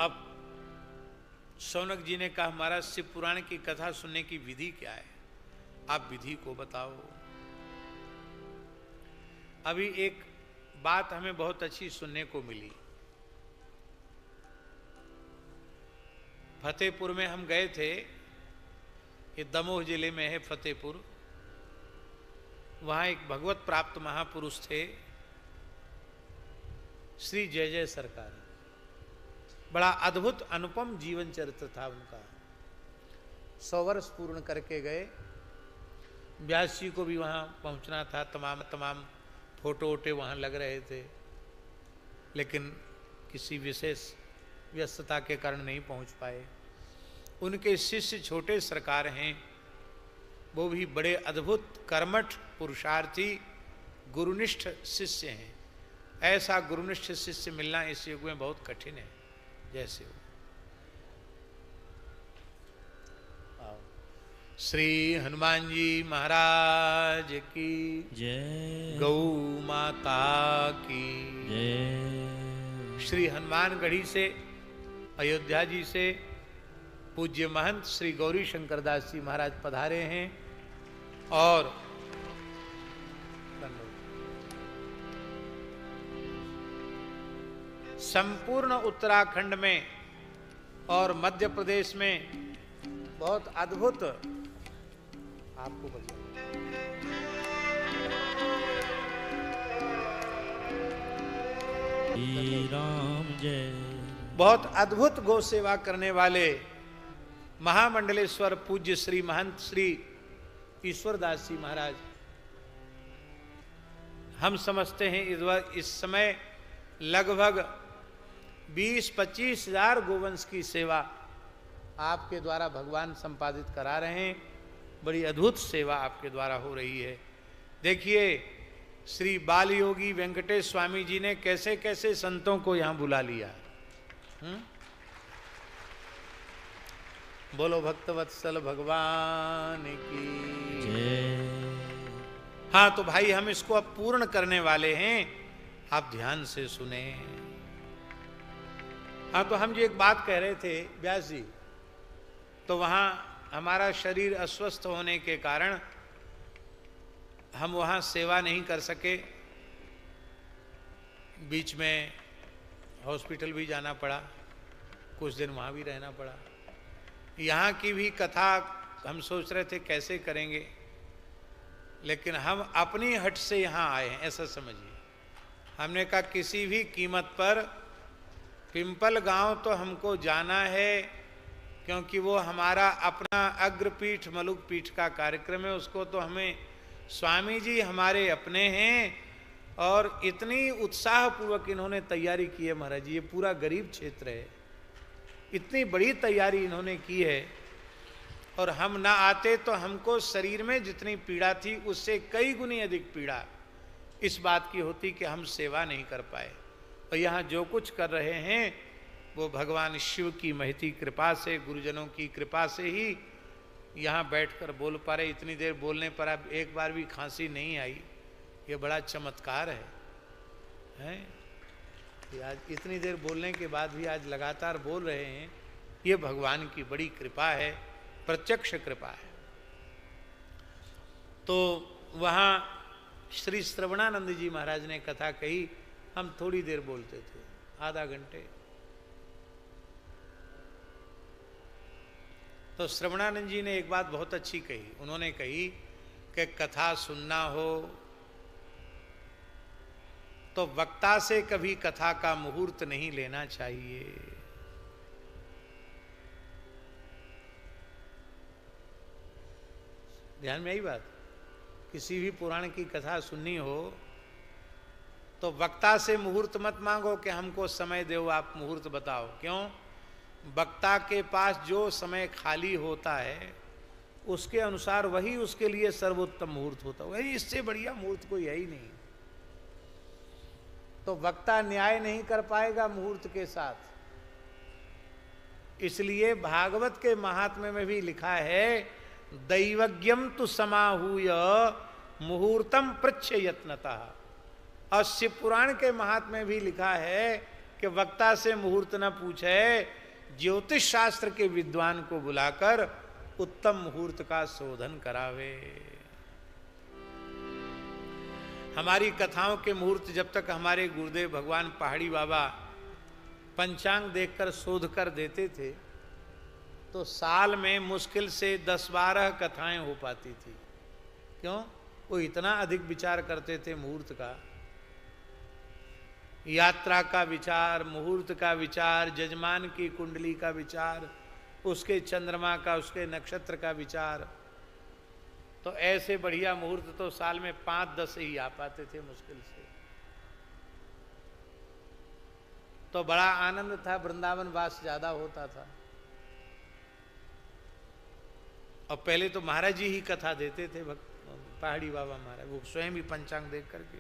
अब शौनक जी ने कहा, महाराज शिव पुराण की कथा सुनने की विधि क्या है, आप विधि को बताओ। अभी एक बात हमें बहुत अच्छी सुनने को मिली। फतेहपुर में हम गए थे, ये दमोह जिले में है फतेहपुर। वहां एक भगवत प्राप्त महापुरुष थे, श्री जय जय सरकार। बड़ा अद्भुत अनुपम जीवन चरित्र था उनका। 100 वर्ष पूर्ण करके गए। व्यास जी को भी वहां पहुंचना था, तमाम फोटो वोटे वहां लग रहे थे, लेकिन किसी विशेष व्यस्तता के कारण नहीं पहुंच पाए। उनके शिष्य छोटे सरकार हैं, वो भी बड़े अद्भुत कर्मठ पुरुषार्थी गुरुनिष्ठ शिष्य हैं। ऐसा गुरुनिष्ठ शिष्य मिलना इस युग में बहुत कठिन है। जैसे हो श्री हनुमान जी महाराज की जय, गौ माता की जय। श्री हनुमानगढ़ी से, अयोध्या जी से पूज्य महंत श्री गौरी शंकर दास जी महाराज पधारे हैं और संपूर्ण उत्तराखंड में और मध्य प्रदेश में बहुत अद्भुत आपको श्री राम जय। बहुत अद्भुत गौ सेवा करने वाले महामंडलेश्वर पूज्य श्री महंत श्री ईश्वरदास जी महाराज, हम समझते हैं इस समय लगभग 20-25 हजार गोवंश की सेवा आपके द्वारा भगवान संपादित करा रहे हैं। बड़ी अद्भुत सेवा आपके द्वारा हो रही है। देखिए श्री बाल योगी वेंकटेश स्वामी जी ने कैसे कैसे संतों को यहां बुला लिया। बोलो भक्तवत्सल भगवान की जय। हाँ, तो भाई हम इसको अब पूर्ण करने वाले हैं, आप ध्यान से सुने। हाँ, तो हम जो एक बात कह रहे थे व्यास जी, तो वहां हमारा शरीर अस्वस्थ होने के कारण हम वहां सेवा नहीं कर सके। बीच में हॉस्पिटल भी जाना पड़ा, कुछ दिन वहां भी रहना पड़ा। यहाँ की भी कथा हम सोच रहे थे कैसे करेंगे, लेकिन हम अपनी हट से यहाँ आए हैं, ऐसा समझिए। हमने कहा किसी भी कीमत पर पिंपल गांव तो हमको जाना है, क्योंकि वो हमारा अपना अग्रपीठ मलुक पीठ का कार्यक्रम है। उसको तो हमें स्वामी जी हमारे अपने हैं, और इतनी उत्साहपूर्वक इन्होंने तैयारी की है महाराज जी। ये पूरा गरीब क्षेत्र है, इतनी बड़ी तैयारी इन्होंने की है, और हम ना आते तो हमको शरीर में जितनी पीड़ा थी उससे कई गुनी अधिक पीड़ा इस बात की होती कि हम सेवा नहीं कर पाए। और यहाँ जो कुछ कर रहे हैं वो भगवान शिव की महती कृपा से, गुरुजनों की कृपा से ही यहाँ बैठकर बोल पा रहे। इतनी देर बोलने पर अब एक बार भी खांसी नहीं आई, ये बड़ा चमत्कार है? आज इतनी देर बोलने के बाद भी आज लगातार बोल रहे हैं, ये भगवान की बड़ी कृपा है, प्रत्यक्ष कृपा है। तो वहाँ श्री श्रवणानंद जी महाराज ने कथा कही, हम थोड़ी देर बोलते थे, आधा घंटे। तो श्रवणानंद जी ने एक बात बहुत अच्छी कही। उन्होंने कही कि कथा सुनना हो तो वक्ता से कभी कथा का मुहूर्त नहीं लेना चाहिए। ध्यान में आई बात। किसी भी पुराण की कथा सुननी हो तो वक्ता से मुहूर्त मत मांगो कि हमको समय दो, आप मुहूर्त बताओ। क्यों? वक्ता के पास जो समय खाली होता है उसके अनुसार वही उसके लिए सर्वोत्तम मुहूर्त होता है। वही, इससे बढ़िया मुहूर्त कोई है ही नहीं। तो वक्ता न्याय नहीं कर पाएगा मुहूर्त के साथ। इसलिए भागवत के महात्म्य में भी लिखा है, दैवज्ञम तु समाहूय मुहूर्तम पृच्छ यत्नतः। और शिव पुराण के महात्म्य में भी लिखा है कि वक्ता से मुहूर्त न पूछे, ज्योतिष शास्त्र के विद्वान को बुलाकर उत्तम मुहूर्त का शोधन करावे। हमारी कथाओं के मुहूर्त जब तक हमारे गुरुदेव भगवान पहाड़ी बाबा पंचांग देखकर शोध कर देते थे, तो साल में मुश्किल से 10-12 कथाएं हो पाती थी। क्यों? वो इतना अधिक विचार करते थे मुहूर्त का, यात्रा का विचार, मुहूर्त का विचार, जजमान की कुंडली का विचार, उसके चंद्रमा का, उसके नक्षत्र का विचार। तो ऐसे बढ़िया मुहूर्त तो साल में 5-10 ही आ पाते थे मुश्किल से। तो बड़ा आनंद था, वृंदावन वास ज्यादा होता था। और पहले तो महाराज जी ही कथा देते थे, पहाड़ी बाबा महाराज, वो स्वयं ही पंचांग देख करके।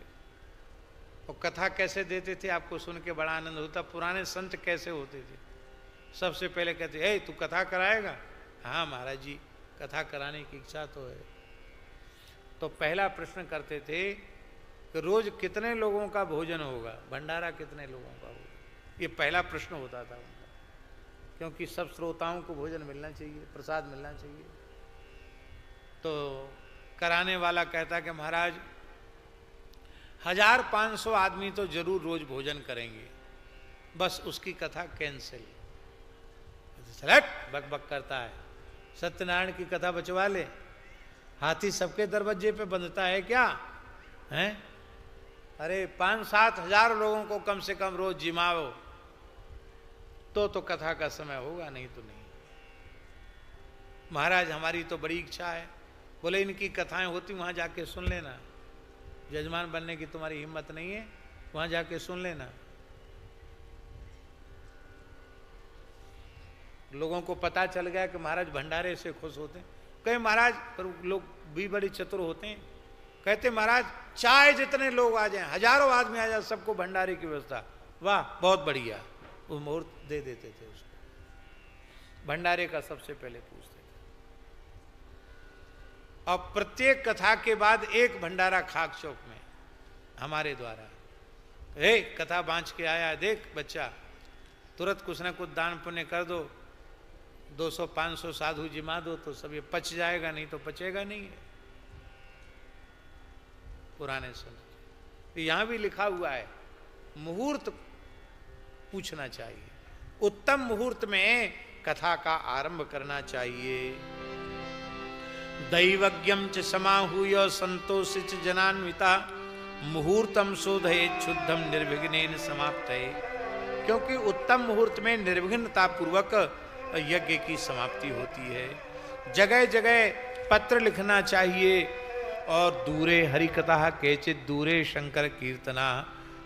और कथा कैसे देते थे आपको सुन के बड़ा आनंद होता। पुराने संत कैसे होते थे, सबसे पहले कहते, ए तू कथा कराएगा? हाँ महाराज जी, कथा कराने की इच्छा तो है। तो पहला प्रश्न करते थे कि रोज कितने लोगों का भोजन होगा, भंडारा कितने लोगों का होगा, ये पहला प्रश्न होता था उनका। क्योंकि सब श्रोताओं को भोजन मिलना चाहिए, प्रसाद मिलना चाहिए। तो कराने वाला कहता कि महाराज 1500 आदमी तो जरूर रोज भोजन करेंगे, बस उसकी कथा कैंसिल। बक बक करता है, सत्यनारायण की कथा बचवा ले, हाथी सबके दरवाजे पे बंधता है क्या हैं? अरे 5-7 हजार लोगों को कम से कम रोज जिमाओ तो कथा का समय होगा, नहीं तो नहीं। महाराज हमारी तो बड़ी इच्छा है। बोले इनकी कथाएं होती वहां जाके सुन लेना, जजमान बनने की तुम्हारी हिम्मत नहीं है, वहां जाके सुन लेना। लोगों को पता चल गया कि महाराज भंडारे से खुश होते हैं। कहे महाराज, पर लोग भी बड़ी चतुर होते हैं, कहते महाराज चाहे जितने लोग आ जाएं, हजारों आदमी आ जाए, सबको भंडारे की व्यवस्था। वाह बहुत बढ़िया, वो मुहूर्त दे देते थे उसको, भंडारे का सबसे पहले पूछते थे। और प्रत्येक कथा के बाद एक भंडारा खाक चौक में हमारे द्वारा, कथा बांच के आया, देख बच्चा, तुरंत कुछ ना कुछ दान पुण्य कर दो, 200-500 साधु जिमा दो, तो सब ये पच जाएगा, नहीं तो पचेगा नहीं है। पुराने संत यहां भी लिखा हुआ है, मुहूर्त पूछना चाहिए, उत्तम मुहूर्त में कथा का आरंभ करना चाहिए। दैवज्ञम च समाहूय संतोषित जनान्विता मुहूर्तम शोधये शुद्धम निर्विघ्नेन समाप्तये। क्योंकि उत्तम मुहूर्त में निर्विघ्नता पूर्वक यज्ञ की समाप्ति होती है। जगह जगह पत्र लिखना चाहिए। और दूरे हरिकथा केचित दूरे शंकर कीर्तना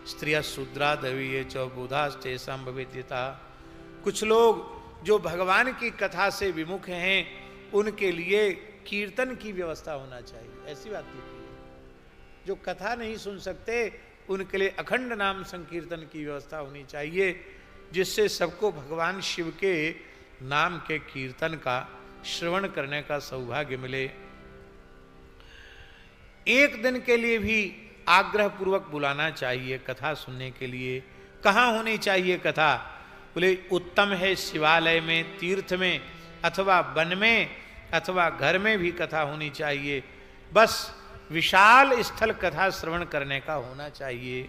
स्त्रिया शूद्रा दवीय चौबुधास्ते संभविता। कुछ लोग जो भगवान की कथा से विमुख हैं, उनके लिए कीर्तन की व्यवस्था होना चाहिए। ऐसी बात लिखी है। जो कथा नहीं सुन सकते, उनके लिए अखंड नाम संकीर्तन की व्यवस्था होनी चाहिए, जिससे सबको भगवान शिव के नाम के कीर्तन का श्रवण करने का सौभाग्य मिले। एक दिन के लिए भी आग्रह पूर्वक बुलाना चाहिए कथा सुनने के लिए। कहाँ होनी चाहिए कथा? बोले उत्तम है शिवालय में, तीर्थ में, अथवा वन में, अथवा घर में भी कथा होनी चाहिए। बस विशाल स्थल कथा श्रवण करने का होना चाहिए।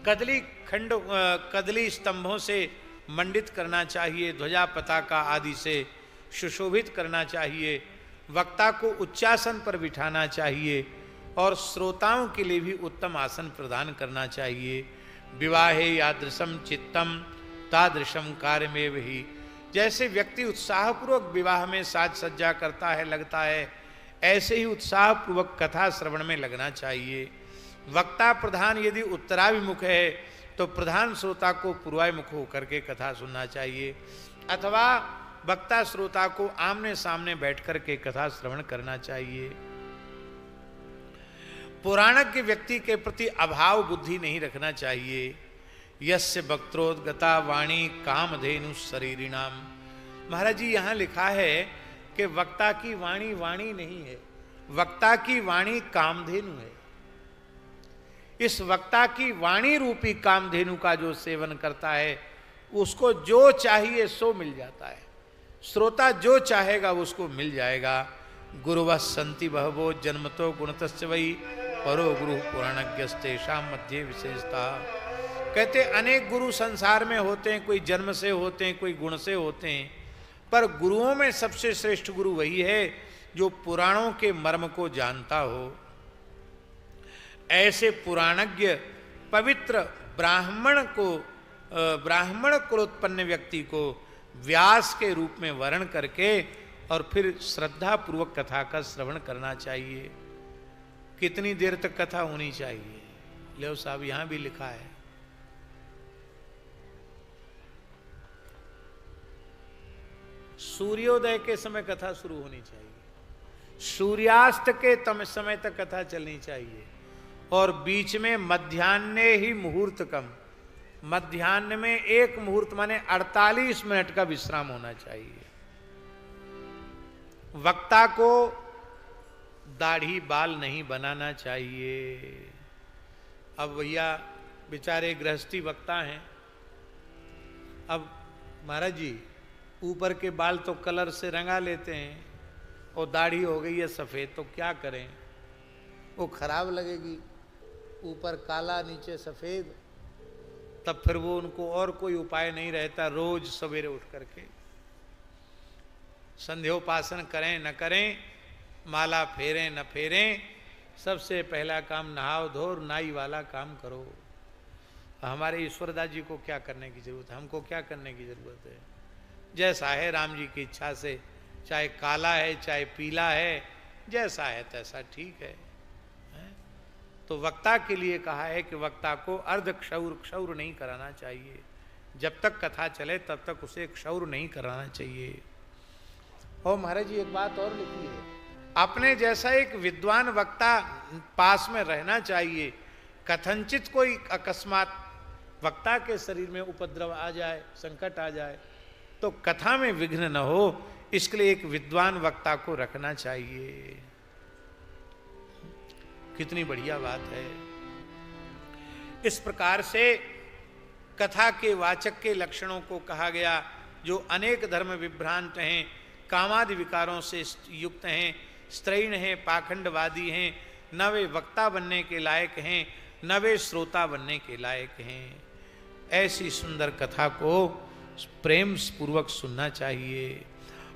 कदली स्तंभों से मंडित करना चाहिए, ध्वजा पताका आदि से सुशोभित करना चाहिए। वक्ता को उच्चासन पर बिठाना चाहिए और श्रोताओं के लिए भी उत्तम आसन प्रदान करना चाहिए। विवाहे यादृशम चित्तम तादृशम कार्यमेव ही। जैसे व्यक्ति उत्साहपूर्वक विवाह में साज सज्जा करता है, लगता है, ऐसे ही उत्साहपूर्वक कथा श्रवण में लगना चाहिए। वक्ता प्रधान यदि उत्तराभिमुख है तो प्रधान श्रोता को पूर्वाभिमुख होकर के कथा सुनना चाहिए, अथवा वक्ता श्रोता को आमने सामने बैठकर के कथा श्रवण करना चाहिए। पुराणज्ञ व्यक्ति के प्रति अभाव बुद्धि नहीं रखना चाहिए। यस्य वक्त्रोद्गता वाणी कामधेनु शरीरिणाम। महाराज जी यहाँ लिखा है कि वक्ता की वाणी वाणी नहीं है, वक्ता की वाणी कामधेनु है। इस वक्ता की वाणी रूपी कामधेनु का जो सेवन करता है उसको जो चाहिए सो मिल जाता है। श्रोता जो चाहेगा उसको मिल जाएगा। गुरुवः संति बहवो जन्मतो गुणतस्य वही परो गुरु पुराणज्ञस्तेषां मध्य विशेषता। कहते अनेक गुरु संसार में होते हैं, कोई जन्म से होते हैं, कोई गुण से होते हैं, पर गुरुओं में सबसे श्रेष्ठ गुरु वही है जो पुराणों के मर्म को जानता हो। ऐसे पुराणज्ञ पवित्र ब्राह्मण कुलोत्पन्न व्यक्ति को व्यास के रूप में वर्ण करके और फिर श्रद्धा पूर्वक कथा का श्रवण करना चाहिए। कितनी देर तक कथा होनी चाहिए? ले साहब यहां भी लिखा है, सूर्योदय के समय कथा शुरू होनी चाहिए, सूर्यास्त के समय तक कथा चलनी चाहिए, और बीच में मध्याह्ने ही मुहूर्तकम, मध्याह्न में एक मुहूर्त माने 48 मिनट का विश्राम होना चाहिए। वक्ता को दाढ़ी बाल नहीं बनाना चाहिए। अब भैया बेचारे गृहस्थी वक्ता हैं, अब महाराज जी ऊपर के बाल तो कलर से रंगा लेते हैं और दाढ़ी हो गई है सफेद, तो क्या करें? वो खराब लगेगी, ऊपर काला नीचे सफेद, तब फिर वो उनको और कोई उपाय नहीं रहता, रोज सवेरे उठ करके संध्योपासन करें न करें, माला फेरें न फेरें, सबसे पहला काम नहाओ धो नाई वाला काम करो। हमारे ईश्वरदास जी को क्या करने की जरूरत है? हमको क्या करने की जरूरत है? जैसा है राम जी की इच्छा से, चाहे काला है चाहे पीला है, जैसा है तैसा ठीक है। तो वक्ता के लिए कहा है कि वक्ता को अर्ध क्षौर नहीं कराना चाहिए। जब तक कथा चले तब तक उसे क्षौर नहीं कराना चाहिए। और महाराज जी एक बात और लिखी है, अपने जैसा एक विद्वान वक्ता पास में रहना चाहिए। कथनचित कोई अकस्मात वक्ता के शरीर में उपद्रव आ जाए, संकट आ जाए, तो कथा में विघ्न न हो, इसके लिए एक विद्वान वक्ता को रखना चाहिए। कितनी बढ़िया बात है। इस प्रकार से कथा के वाचक के लक्षणों को कहा गया, जो अनेक धर्म विभ्रांत हैं, कामादि विकारों से युक्त हैं, स्त्रैण हैं, पाखंडवादी हैं, न वे वक्ता बनने के लायक हैं, न वे श्रोता बनने के लायक हैं। ऐसी सुंदर कथा को प्रेम पूर्वक सुनना चाहिए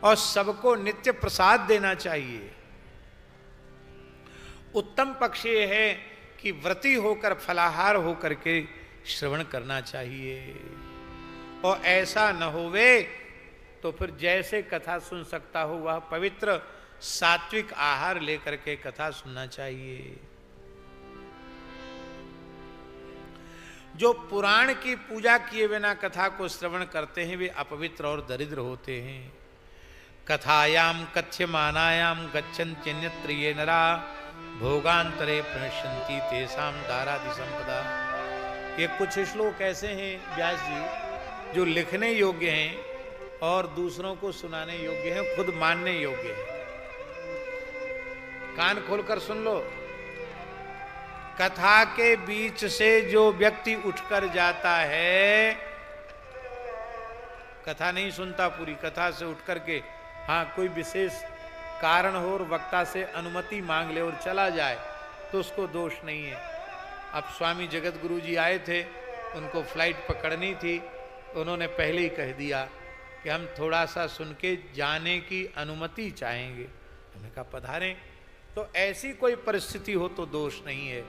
और सबको नित्य प्रसाद देना चाहिए। उत्तम पक्ष ये है कि व्रती होकर फलाहार होकर के श्रवण करना चाहिए, और ऐसा न होवे तो फिर जैसे कथा सुन सकता हो वह पवित्र सात्विक आहार लेकर के कथा सुनना चाहिए। जो पुराण की पूजा किए बिना कथा को श्रवण करते हैं वे अपवित्र और दरिद्र होते हैं। कथायाम कथ्यमानायाम गच्छन्त्यन्यत्र ये नरा भोगांतरे प्रणश्यन्ति तेषां दारादि संपदा। ये कुछ श्लोक ऐसे हैं व्यास जी जो लिखने योग्य हैं और दूसरों को सुनाने योग्य हैं, खुद मानने योग्य हैं। कान खोलकर सुन लो। कथा के बीच से जो व्यक्ति उठकर जाता है, कथा नहीं सुनता पूरी, कथा से उठ करके हाँ कोई विशेष कारण हो और वक्ता से अनुमति मांग ले और चला जाए तो उसको दोष नहीं है। अब स्वामी जगत गुरु जी आए थे, उनको फ्लाइट पकड़नी थी, उन्होंने पहले ही कह दिया कि हम थोड़ा सा सुन के जाने की अनुमति चाहेंगे। हमने कहा पधारें। तो ऐसी कोई परिस्थिति हो तो दोष नहीं है।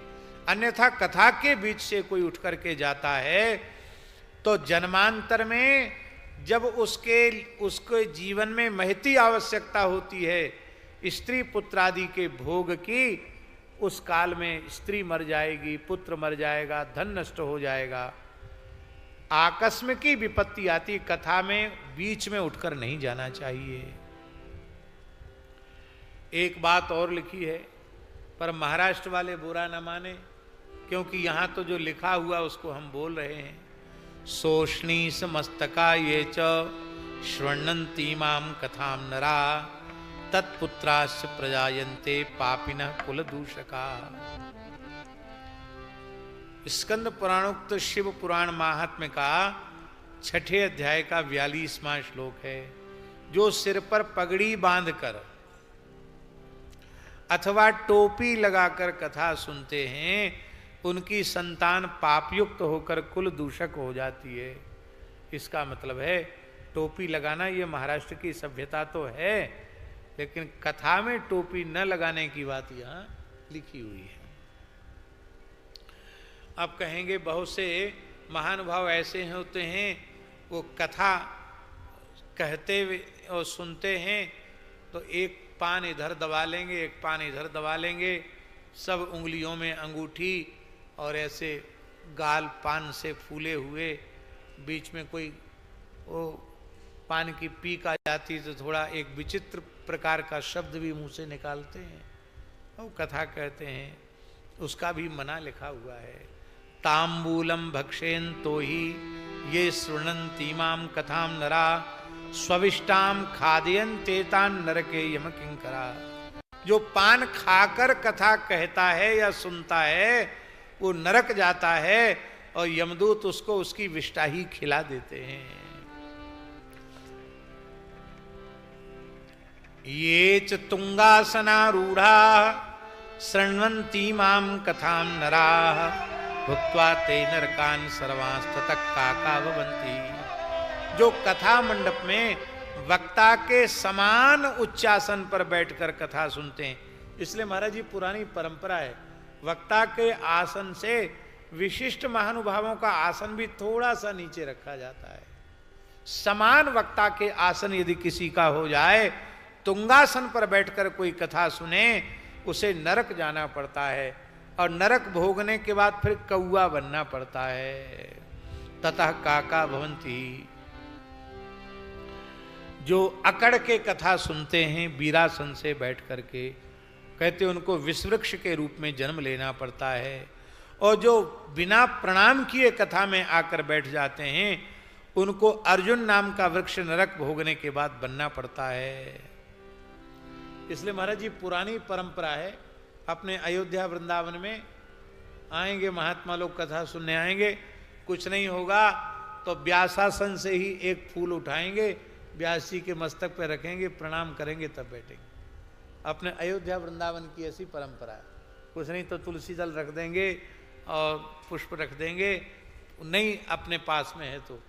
अन्यथा कथा के बीच से कोई उठ करके जाता है तो जन्मांतर में जब उसके जीवन में महती आवश्यकता होती है स्त्री पुत्र आदि के भोग की, उस काल में स्त्री मर जाएगी, पुत्र मर जाएगा, धन नष्ट हो जाएगा, आकस्मिक विपत्ति आती। कथा में बीच में उठकर नहीं जाना चाहिए। एक बात और लिखी है, पर महाराष्ट्र वाले बुरा न माने, क्योंकि यहां तो जो लिखा हुआ उसको हम बोल रहे हैं। सोष्णी समस्तका ये च श्रृण्वन्ति माम कथाम नरा तत्पुत्राश्च प्रजायन्ते पापिनः कुलदूषका। स्कंद पुराणोक्त शिव पुराण महात्म्य का 6ठे अध्याय का 42वां श्लोक है। जो सिर पर पगड़ी बांधकर अथवा टोपी लगाकर कथा सुनते हैं उनकी संतान पापयुक्त होकर कुल दूषक हो जाती है। इसका मतलब है टोपी लगाना ये महाराष्ट्र की सभ्यता तो है, लेकिन कथा में टोपी न लगाने की बात यहाँ लिखी हुई है। अब कहेंगे बहुत से महानुभाव ऐसे होते हैं वो कथा कहते और सुनते हैं तो एक पान इधर दबा लेंगे, एक पान इधर दबा लेंगे, सब उंगलियों में अंगूठी और ऐसे गाल पान से फूले हुए, बीच में कोई वो पान की पीक आ जाती तो थोड़ा एक विचित्र प्रकार का शब्द भी मुंह से निकालते हैं, वो कथा कहते हैं। उसका भी मना लिखा हुआ है। तांबूलम भक्षेन तो ही ये शृणन्ति माम कथाम नरा स्विष्टाम खादयन तेतान नरके यम किंकरा। जो पान खाकर कथा कहता है या सुनता है वो नरक जाता है और यमदूत उसको उसकी विष्ठा ही खिला देते हैं। ये च तुंगासनारूढ़ा शृण्वन्ति माम कथाम नरा भुक्त्वा ते नरकान सर्वांस्ततः काका भवन्ति। जो कथा मंडप में वक्ता के समान उच्चासन पर बैठकर कथा सुनते हैं, इसलिए महाराज जी पुरानी परंपरा है वक्ता के आसन से विशिष्ट महानुभावों का आसन भी थोड़ा सा नीचे रखा जाता है। समान वक्ता के आसन यदि किसी का हो जाए, तुंगासन पर बैठकर कोई कथा सुने, उसे नरक जाना पड़ता है और नरक भोगने के बाद फिर कौआ बनना पड़ता है। ततः काका भवंती। जो अकड़ के कथा सुनते हैं वीरासन से बैठ करके, कहते उनको विषवृक्ष के रूप में जन्म लेना पड़ता है। और जो बिना प्रणाम किए कथा में आकर बैठ जाते हैं उनको अर्जुन नाम का वृक्ष नरक भोगने के बाद बनना पड़ता है। इसलिए महाराज जी पुरानी परंपरा है। अपने अयोध्या वृंदावन में आएंगे महात्मा लोग, कथा सुनने आएंगे, कुछ नहीं होगा तो व्यासासन से ही एक फूल उठाएंगे, व्यास जी के मस्तक पर रखेंगे, प्रणाम करेंगे, तब बैठेंगे। अपने अयोध्या वृंदावन की ऐसी परंपरा है। कुछ नहीं तो तुलसी दल रख देंगे और पुष्प रख देंगे, नहीं अपने पास में है तो,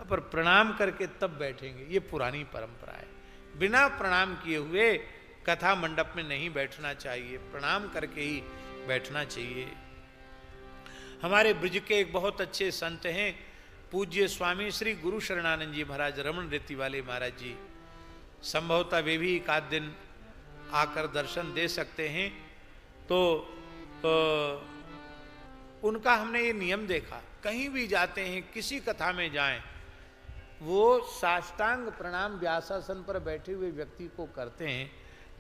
पर प्रणाम करके तब बैठेंगे। ये पुरानी परंपरा है। बिना प्रणाम किए हुए कथा मंडप में नहीं बैठना चाहिए, प्रणाम करके ही बैठना चाहिए। हमारे ब्रज के एक बहुत अच्छे संत हैं, पूज्य स्वामी श्री गुरु शरणानंद जी महाराज, रमण रीति वाले महाराज जी। संभवतः वे भी एक आध दिन आकर दर्शन दे सकते हैं। तो उनका हमने ये नियम देखा, कहीं भी जाते हैं, किसी कथा में जाएं, वो साष्टांग प्रणाम व्यासासन पर बैठे हुए व्यक्ति को करते हैं,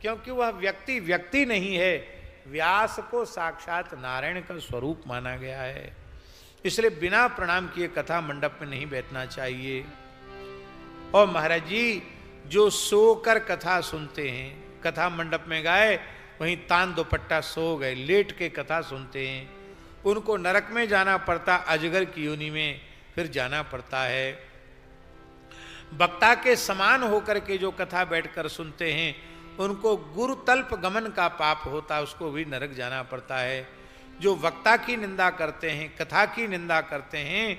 क्योंकि वह व्यक्ति व्यक्ति नहीं है, व्यास को साक्षात नारायण का स्वरूप माना गया है। इसलिए बिना प्रणाम किए कथा मंडप में नहीं बैठना चाहिए। और महाराज जी जो सोकर कथा सुनते हैं, कथा मंडप में गए वहीं तान दुपट्टा सो गए, लेट के कथा सुनते हैं, उनको नरक में जाना पड़ता, अजगर की योनि में फिर जाना पड़ता है। वक्ता के समान होकर के जो कथा बैठकर सुनते हैं उनको गुरुतल्प गमन का पाप होता है, उसको भी नरक जाना पड़ता है। जो वक्ता की निंदा करते हैं, कथा की निंदा करते हैं,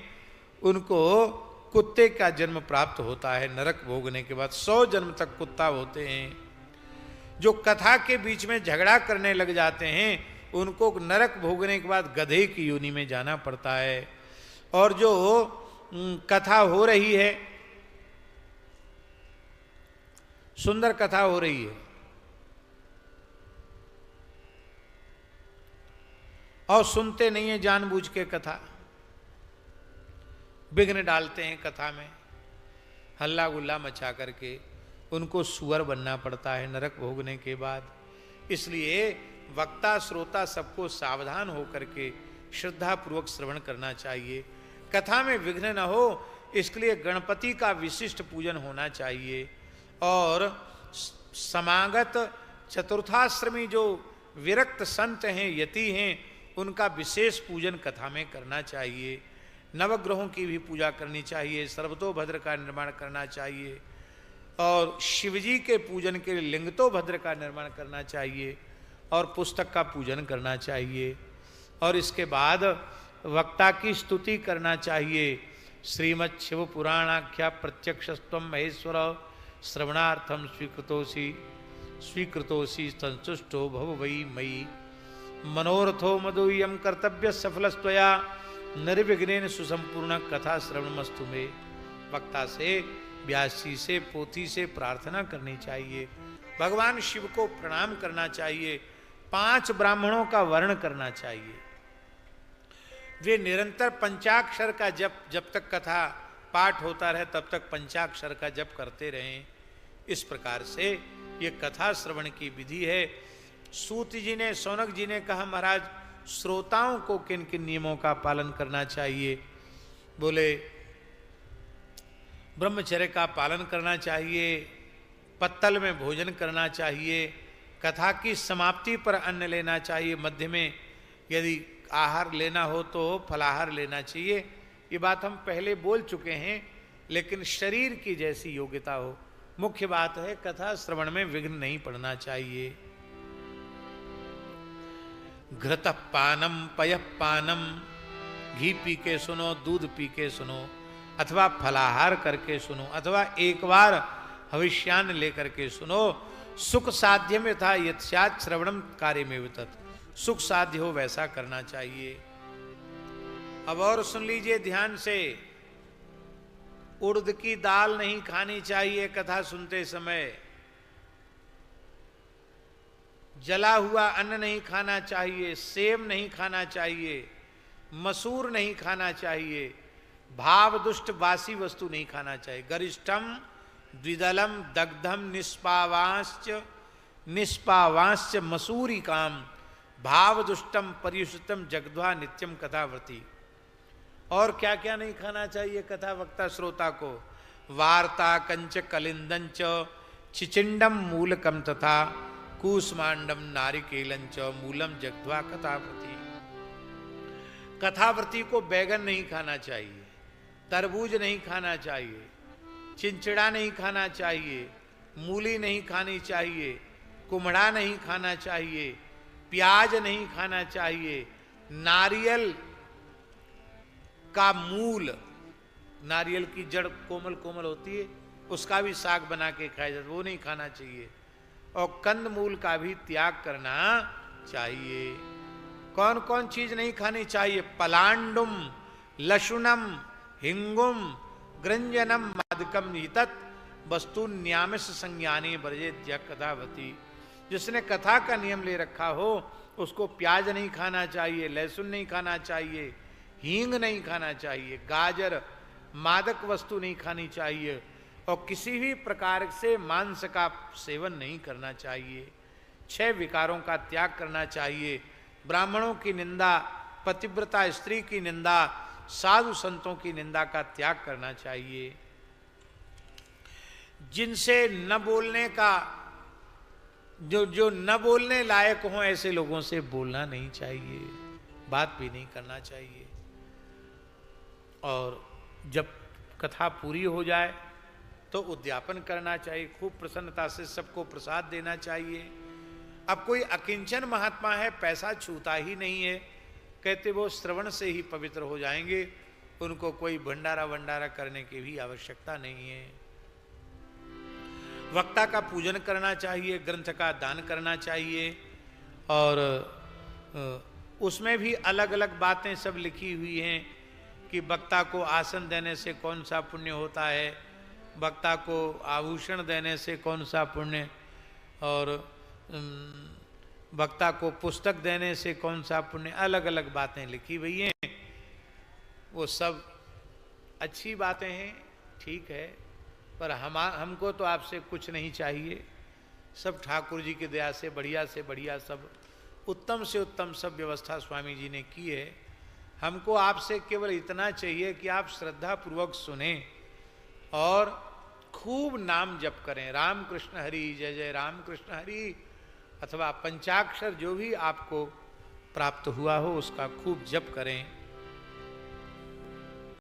उनको कुत्ते का जन्म प्राप्त होता है नरक भोगने के बाद। 100 जन्म तक कुत्ता होते हैं। जो कथा के बीच में झगड़ा करने लग जाते हैं उनको नरक भोगने के बाद गधे की योनि में जाना पड़ता है। और जो कथा हो रही है, सुंदर कथा हो रही है और सुनते नहीं है जानबूझ के कथा, विघ्न डालते हैं कथा में, हल्ला गुल्ला मचा करके, उनको सुअर बनना पड़ता है नरक भोगने के बाद। इसलिए वक्ता श्रोता सबको सावधान होकर के श्रद्धा पूर्वक श्रवण करना चाहिए। कथा में विघ्न न हो इसके लिए गणपति का विशिष्ट पूजन होना चाहिए। और समागत चतुर्थाश्रमी जो विरक्त संत हैं, यति हैं, उनका विशेष पूजन कथा में करना चाहिए। नवग्रहों की भी पूजा करनी चाहिए, सर्वतोभद्र का निर्माण करना चाहिए, और शिवजी के पूजन के लिए लिंगतोभद्र का निर्माण करना चाहिए, और पुस्तक का पूजन करना चाहिए। और इसके बाद वक्ता की स्तुति करना चाहिए। श्रीमद् शिव पुराणाख्या प्रत्यक्षस्त्वं महेश्वर श्रवणार्थम स्वीकृतोसी संतुष्टो भव वै मयि मनोरथो मदोयम कर्तव्य सफलस्त्वया निर्विघ्नेन सुसंपूर्ण कथा श्रवणमस्तु में। वक्ता से, व्यास जी से, पोथी से प्रार्थना करनी चाहिए, भगवान शिव को प्रणाम करना चाहिए, 5 ब्राह्मणों का वर्ण करना चाहिए। वे निरंतर पंचाक्षर का जब तक कथा पाठ होता रहे तब तक पंचाक्षर का जप करते रहें। इस प्रकार से ये कथा श्रवण की विधि है। सूत जी ने, शौनक जी ने कहा, महाराज श्रोताओं को किन किन नियमों का पालन करना चाहिए? बोले ब्रह्मचर्य का पालन करना चाहिए, पत्तल में भोजन करना चाहिए, कथा की समाप्ति पर अन्न लेना चाहिए, मध्य में यदि आहार लेना हो तो फलाहार लेना चाहिए। ये बात हम पहले बोल चुके हैं, लेकिन शरीर की जैसी योग्यता हो। मुख्य बात है कथा श्रवण में विघ्न नहीं पड़ना चाहिए। घृत पानम पयः पानम, घी पी के सुनो, दूध पी के सुनो, अथवा फलाहार करके सुनो, अथवा एक बार हविष्यान्न लेकर के सुनो। सुख साध्य में था यत्स्यात् श्रवणम कार्य में वितत, सुख साध्य हो वैसा करना चाहिए। अब और सुन लीजिए ध्यान से, उड़द की दाल नहीं खानी चाहिए कथा सुनते समय, जला हुआ अन्न नहीं खाना चाहिए, सेम नहीं खाना चाहिए, मसूर नहीं खाना चाहिए, भाव दुष्ट बासी वस्तु नहीं खाना चाहिए। गरिष्ठम द्विदलम दग्धम निष्पावांश्च मसूरी काम भाव दुष्टम परियुष्टम जगद्वा नित्यम कथाव्रती। और क्या क्या नहीं खाना चाहिए कथा वक्ता श्रोता को? वार्ता कंच कलिंदंच चिचिंडम मूलकम तथा कूष्मांडम नारिकेलंच मूलम जगद्वा कथाव्रती। कथाव्रती को बैगन नहीं खाना चाहिए, तरबूज नहीं खाना चाहिए, चिंचिड़ा नहीं खाना चाहिए, मूली नहीं खानी चाहिए, कुम्हड़ा नहीं खाना चाहिए, प्याज नहीं खाना चाहिए, नारियल का मूल, नारियल की जड़ कोमल कोमल होती है, उसका भी साग बना के खाया जाता है, वो नहीं खाना चाहिए। और कंद मूल का भी त्याग करना चाहिए। कौन कौन चीज नहीं खानी चाहिए? पलांडुम लशुनम हिंगुम ग्रंजनम मादकम निहितत वस्तु न्यामिष संज्ञानी वर्जेत्य कथावती। जिसने कथा का नियम ले रखा हो उसको प्याज नहीं खाना चाहिए, लहसुन नहीं खाना चाहिए, हींग नहीं खाना चाहिए, गाजर मादक वस्तु नहीं खानी चाहिए, और किसी भी प्रकार से मांस का सेवन नहीं करना चाहिए। 6 विकारों का त्याग करना चाहिए। ब्राह्मणों की निंदा, पतिव्रता स्त्री की निंदा, साधु संतों की निंदा का त्याग करना चाहिए। जिनसे न बोलने का, जो न बोलने लायक हो ऐसे लोगों से बोलना नहीं चाहिए, बात भी नहीं करना चाहिए। और जब कथा पूरी हो जाए तो उद्यापन करना चाहिए, खूब प्रसन्नता से सबको प्रसाद देना चाहिए। अब कोई अकिंचन महात्मा है, पैसा छूता ही नहीं है, कहते वो श्रवण से ही पवित्र हो जाएंगे, उनको कोई भंडारा वंडारा करने की भी आवश्यकता नहीं है। वक्ता का पूजन करना चाहिए, ग्रंथ का दान करना चाहिए, और उसमें भी अलग अलग बातें सब लिखी हुई हैं कि वक्ता को आसन देने से कौन सा पुण्य होता है, वक्ता को आभूषण देने से कौन सा पुण्य, और वक्ता को पुस्तक देने से कौन सा पुण्य, अलग अलग बातें लिखी हुई हैं। वो सब अच्छी बातें हैं, ठीक है, पर हमको तो आपसे कुछ नहीं चाहिए। सब ठाकुर जी की दया से बढ़िया सब उत्तम से उत्तम सब व्यवस्था स्वामी जी ने की है। हमको आपसे केवल इतना चाहिए कि आप श्रद्धा पूर्वक सुने और खूब नाम जप करें, राम कृष्ण हरि जय जय राम कृष्ण हरि, अथवा पंचाक्षर जो भी आपको प्राप्त हुआ हो उसका खूब जप करें।